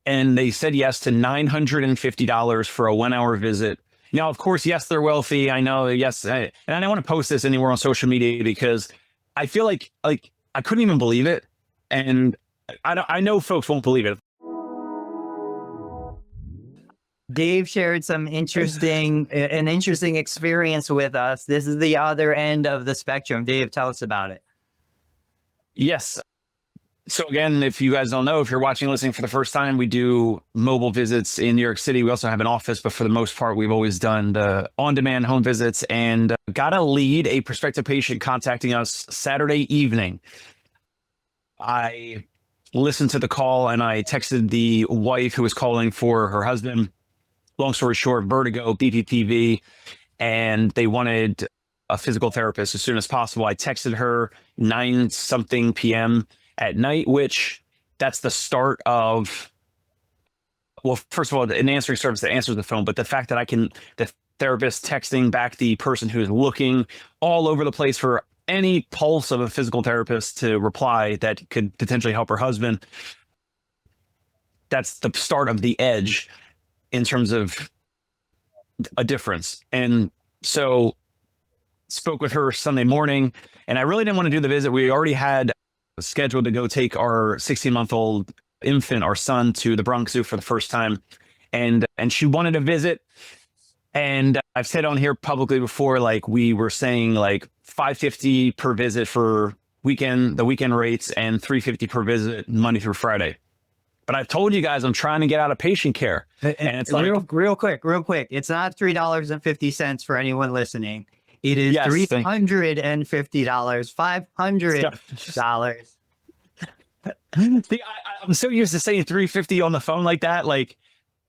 and they said yes to $950 for a 1 hour visit. Now, of course, yes, they're wealthy. I know. Yes. And I don't want to post this anywhere on social media because I feel like I couldn't even believe it. And I know folks won't believe it. Dave shared an interesting experience with us. This is the other end of the spectrum. Dave, tell us about it. Yes. So again, if you guys don't know, if you're watching, listening for the first time, we do mobile visits in New York City. We also have an office, but for the most part, we've always done the on-demand home visits, and got a lead, a prospective patient contacting us Saturday evening. I listened to the call and I texted the wife who was calling for her husband. Long story short, Vertigo, BPPV, and they wanted a physical therapist as soon as possible. I texted her 9-something p.m. at night, which that's the start of, well, first of all, an answering service that answers the phone, but the fact that the therapist texting back the person who's looking all over the place for any pulse of a physical therapist to reply that could potentially help her husband. That's the start of the edge in terms of a difference. And so spoke with her Sunday morning, and I really didn't want to do the visit. We already had scheduled to go take our 16-month-old infant, our son, to the Bronx Zoo for the first time. And she wanted a visit. And I've said on here publicly before, like we were saying like $550 per visit for the weekend rates, and $350 per visit Monday through Friday. But I've told you guys I'm trying to get out of patient care. And it's like real quick. It's not $3.50 for anyone listening. It is $350, $500. I'm so used to saying $350 on the phone like that. Like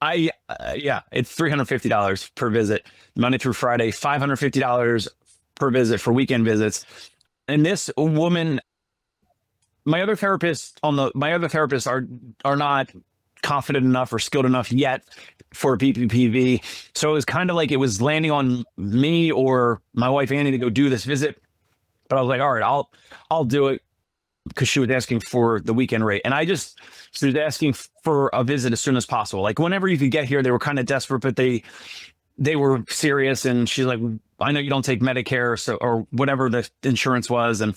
it's $350 per visit Monday through Friday, $550 per visit for weekend visits. And this woman, my other therapists are not confident enough or skilled enough yet for BPPV. So it was kind of like it was landing on me or my wife Annie to go do this visit. But I was like, all right, I'll do it, because she was asking for the weekend rate. And she was asking for a visit as soon as possible. Like whenever you could get here. They were kind of desperate, but they were serious. And she's like, I know you don't take Medicare, or whatever the insurance was, and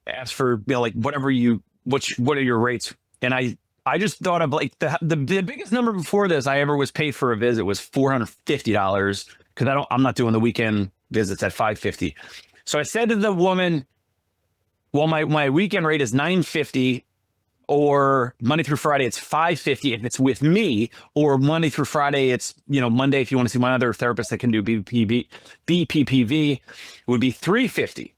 asked for, like what are your rates? And I just thought of like the biggest number before this I ever was paid for a visit was $450, because I'm not doing the weekend visits at $550. So I said to the woman, well, my weekend rate is $950, or Monday through Friday it's $550 if it's with me, or Monday through Friday it's, Monday if you want to see my other therapist that can do BPPV, it would be $350.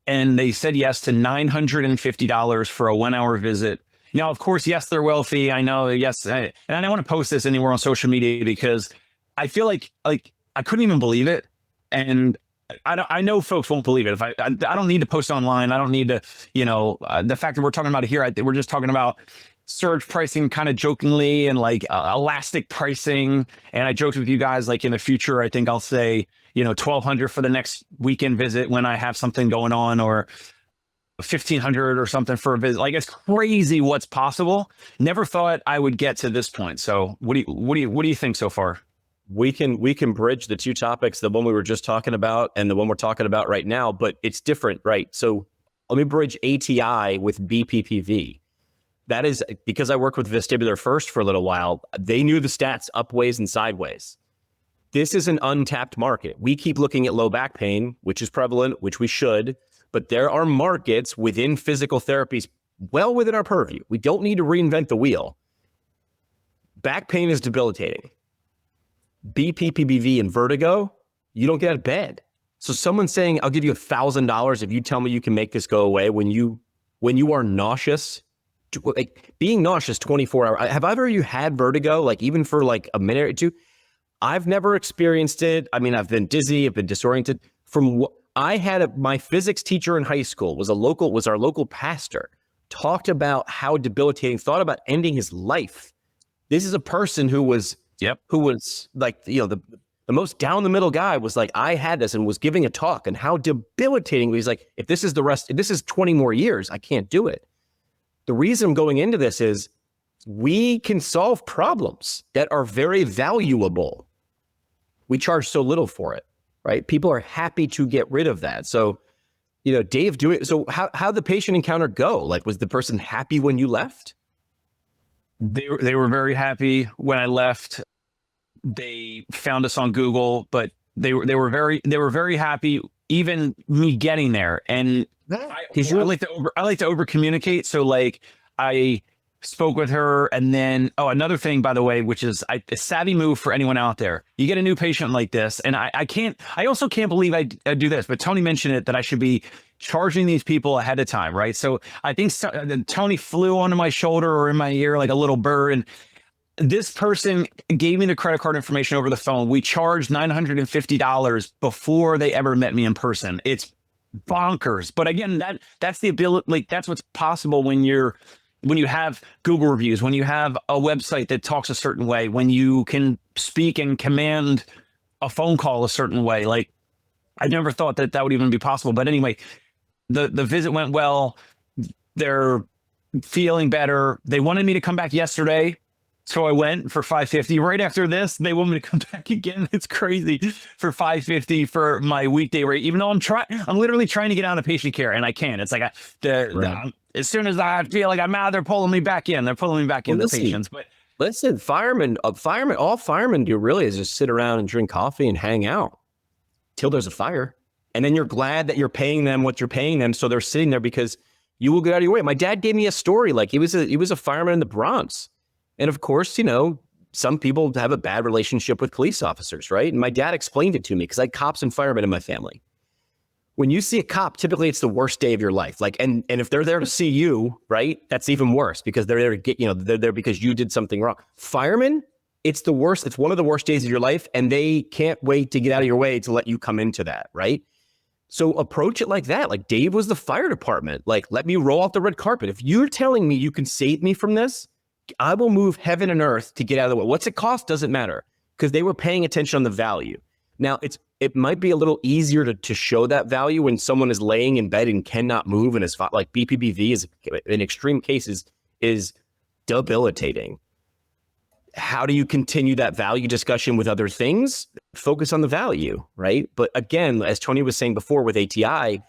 And they said yes to $950 for a 1 hour visit. Now, of course, yes, they're wealthy. I know. Yes. And I don't want to post this anywhere on social media because I feel like I couldn't even believe it. And I know folks won't believe it. If I don't need to post online. I don't need to, the fact that we're talking about it here, we're just talking about surge pricing kind of jokingly, and like elastic pricing. And I joked with you guys, like in the future, I think I'll say, $1,200 for the next weekend visit when I have something going on, or $1,500 or something for a visit. Like, it's crazy what's possible. Never thought I would get to this point. So what do you think so far? We can bridge the two topics, the one we were just talking about and the one we're talking about right now, but it's different, right? So let me bridge ATI with BPPV. That is because I worked with Vestibular First for a little while. They knew the stats up ways and sideways. This is an untapped market. We keep looking at low back pain, which is prevalent, which we should, but there are markets within physical therapies well within our purview. We don't need to reinvent the wheel. Back pain is debilitating. BPPV and vertigo, you don't get out of bed. So someone saying, I'll give you $1,000 if you tell me you can make this go away when you are nauseous, like being nauseous 24 hours. Have either of you had vertigo, like even for like a minute or two? I've never experienced it. I mean, I've been dizzy, I've been disoriented. From what I had, my physics teacher in high school was our local pastor, talked about how debilitating, thought about ending his life. This is a person who was like, the most down the middle guy was like, I had this, and was giving a talk and how debilitating. He's like, if this is 20 more years, I can't do it. The reason I'm going into this is we can solve problems that are very valuable. We charge so little for it, right? People are happy to get rid of that. So, Dave, so how'd the patient encounter go? Like, was the person happy when you left? They were very happy when I left. They found us on Google, but they were very happy even me getting there. And I like to over communicate. So like I spoke with her, and then another thing, by the way, which is a savvy move for anyone out there. You get a new patient like this, and I also can't believe I do this, but Tony mentioned it, that I should be charging these people ahead of time, right? So I think Tony flew onto my shoulder or in my ear like a little bird, and this person gave me the credit card information over the phone. We charged $950 before they ever met me in person. It's bonkers. But again, that's the ability, like that's what's possible when you have Google reviews, when you have a website that talks a certain way, when you can speak and command a phone call a certain way. Like I never thought that would even be possible. But anyway, the visit went well. They're feeling better. They wanted me to come back yesterday. So I went for $550. Right after this, they want me to come back again. It's crazy, for $550 for my weekday rate, even though I'm literally trying to get out of patient care, and I can't. It's like as soon as I feel like I'm out, they're pulling me back in. They're pulling me back in, the patients. But listen, all firemen do really is just sit around and drink coffee and hang out till there's a fire. And then you're glad that you're paying them what you're paying them. So they're sitting there because you will get out of your way. My dad gave me a story. Like he was a fireman in the Bronx. And of course, some people have a bad relationship with police officers, right? And my dad explained it to me because I had cops and firemen in my family. When you see a cop, typically it's the worst day of your life. Like, and if they're there to see you, right, that's even worse because they're there to get, they're there because you did something wrong. Firemen, it's the worst. It's one of the worst days of your life, and they can't wait to get out of your way to let you come into that, right? So approach it like that. Like Dave was the fire department. Like, let me roll out the red carpet. If you're telling me you can save me from this, I will move heaven and earth to get out of the way. What's it cost? Doesn't matter, because they were paying attention on the value. Now, it might be a little easier to show that value when someone is laying in bed and cannot move, and is like BPPV is in extreme cases is debilitating. How do you continue that value discussion with other things? Focus on the value, right? But again, as Tony was saying before with ATI,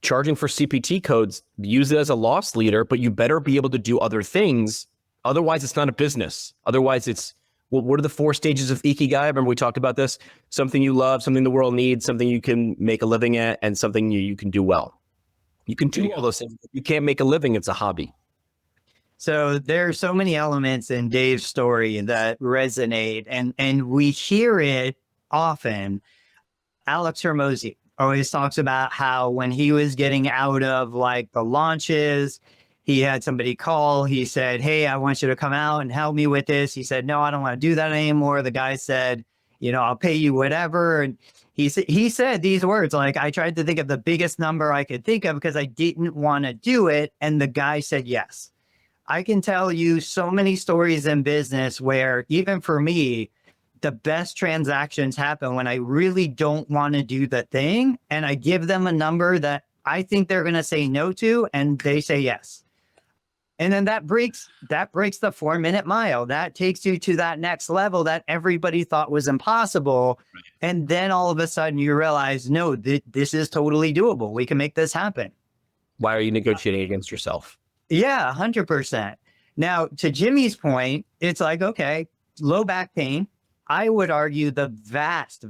charging for CPT codes, use it as a loss leader, but you better be able to do other things. Otherwise, it's not a business. Otherwise, it's, well, what are the 4 stages of Ikigai? Remember we talked about this? Something you love, something the world needs, something you can make a living at, and something you can do well. You can do all those things. If you can't make a living, it's a hobby. So there are so many elements in Dave's story that resonate, and we hear it often. Alex Hermosi always talks about how when he was getting out of like the launches, he had somebody call. He said, "Hey, I want you to come out and help me with this." He said, "No, I don't want to do that anymore." The guy said, "I'll pay you whatever." And he said these words, like, "I tried to think of the biggest number I could think of because I didn't want to do it." And the guy said yes. I can tell you so many stories in business where, even for me, the best transactions happen when I really don't want to do the thing, and I give them a number that I think they're going to say no to, and they say yes. And then that breaks the 4-minute mile. That takes you to that next level that everybody thought was impossible. Right. And then all of a sudden you realize, no, this is totally doable. We can make this happen. Why are you negotiating against yourself? Yeah, 100%. Now, to Jimmy's point, it's like, okay, low back pain. I would argue the vast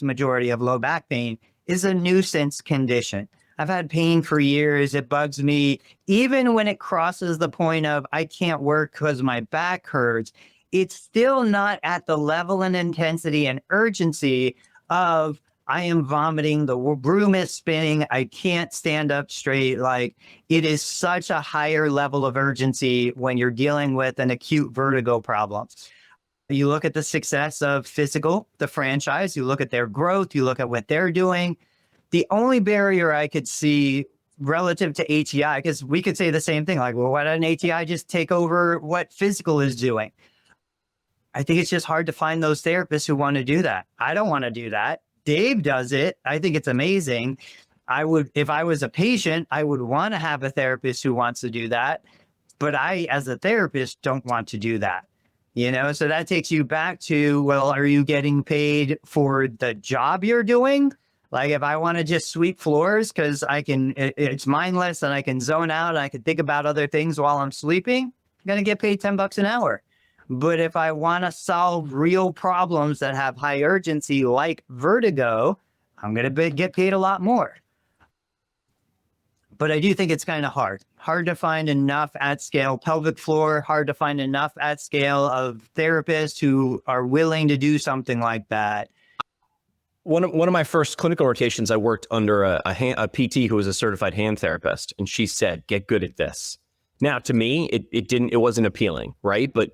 majority of low back pain is a nuisance condition. I've had pain for years. It bugs me. Even when it crosses the point of I can't work because my back hurts, it's still not at the level and intensity and urgency of I am vomiting, the room is spinning, I can't stand up straight. Like, it is such a higher level of urgency when you're dealing with an acute vertigo problem. You look at the success of Physical, the franchise, you look at their growth, you look at what they're doing. The only barrier I could see relative to ATI, because we could say the same thing, like, well, why doesn't ATI just take over what Physical is doing? I think it's just hard to find those therapists who want to do that. I don't want to do that. Dave does it. I think it's amazing. if I was a patient, I would want to have a therapist who wants to do that. But I, as a therapist, don't want to do that. So that takes you back to, well, are you getting paid for the job you're doing? Like if I want to just sweep floors because it's mindless and I can zone out and I can think about other things while I'm sleeping, I'm going to get paid $10 an hour. But if I want to solve real problems that have high urgency, like vertigo, I'm going to get paid a lot more. But I do think it's kind of hard to find enough at scale pelvic floor, hard to find enough at scale of therapists who are willing to do something like that. One of my first clinical rotations, I worked under a PT who was a certified hand therapist, and she said, "Get good at this." Now, to me, it wasn't appealing, right? But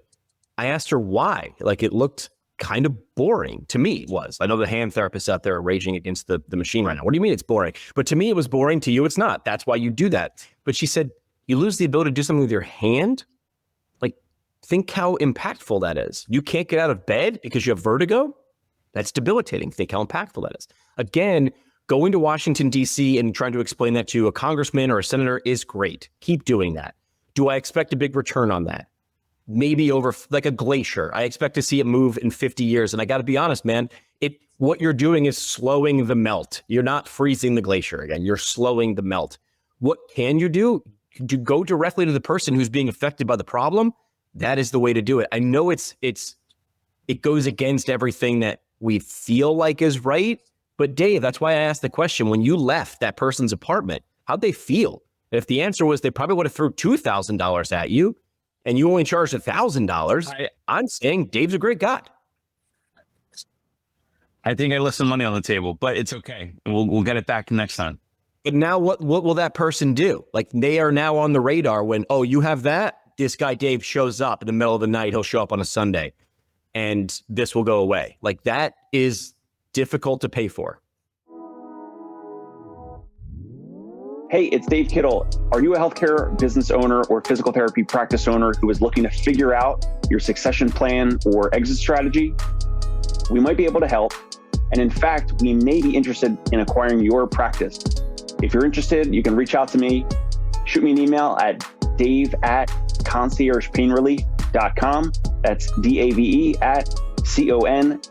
I asked her why. Like, it looked kind of boring to me. It was. I know the hand therapists out there are raging against the machine right now. What do you mean it's boring? But to me, it was boring. To you, it's not. That's why you do that. But she said, you lose the ability to do something with your hand. Like, think how impactful that is. You can't get out of bed because you have vertigo. That's debilitating. Think how impactful that is. Again, going to Washington, D.C. and trying to explain that to a congressman or a senator is great. Keep doing that. Do I expect a big return on that? Maybe over like a glacier. I expect to see it move in 50 years. And I got to be honest, man, what you're doing is slowing the melt. You're not freezing the glacier again. You're slowing the melt. What can you do? To go directly to the person who's being affected by the problem. That is the way to do it. I know it goes against everything that we feel like is right. But Dave, that's why I asked the question. When you left that person's apartment, how'd they feel? If the answer was they probably would have threw $2,000 at you, and you only charged $1,000, I'm saying Dave's a great guy. I think I left some money on the table, but it's okay. We'll get it back next time. But now what will that person do? Like, they are now on the radar when, oh, you have that? This guy Dave shows up in the middle of the night. He'll show up on a Sunday and this will go away. Like, that is difficult to pay for. Hey, it's Dave Kittle. Are you a healthcare business owner or physical therapy practice owner who is looking to figure out your succession plan or exit strategy? We might be able to help. And in fact, we may be interested in acquiring your practice. If you're interested, you can reach out to me. Shoot me an email at dave@conciergepainrelief.com. That's DAVE at CONCIERGE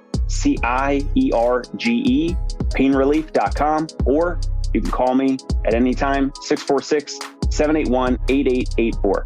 painrelief.com. Or you can call me at any time, 646-781-8884.